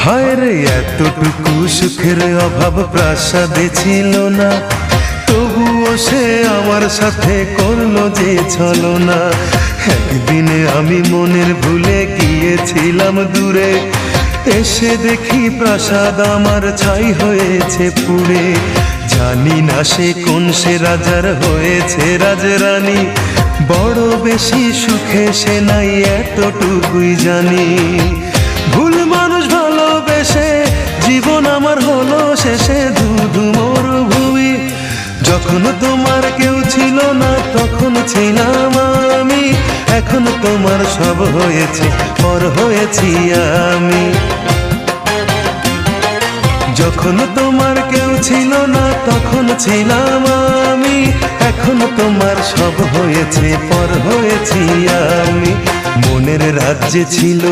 হায় রে এতটুকু সুখের অভাব প্রাসাদে ছিল না, তবুও সে আমার সাথে করলো যে ছলনা। একদিনে আমি মনের ভুলে গিয়েছিলাম দূরে, এসে দেখি প্রাসাদ আমার ছাই হয়েছে পুড়ে। জানি না সে কোন সে রাজার হয়েছে রাজরানী, বড় বেশি সুখে সে নাই এতটুকুই জানি। ভুল মানুষ ভালোবেসে জীবন আমার হলো শেষে ধুধু মরুভূমি। যখন তোমার কেউ ছিল না তখন ছিলাম আমি, এখন তোমার সব হয়েছে পর হয়েছি আমি। যখন তোমার কেউ ছিল না তখন ছিলাম আমি, এখন তোমার সব হয়েছে পর হয়েছি আমি। মনের রাজ্যে ছিল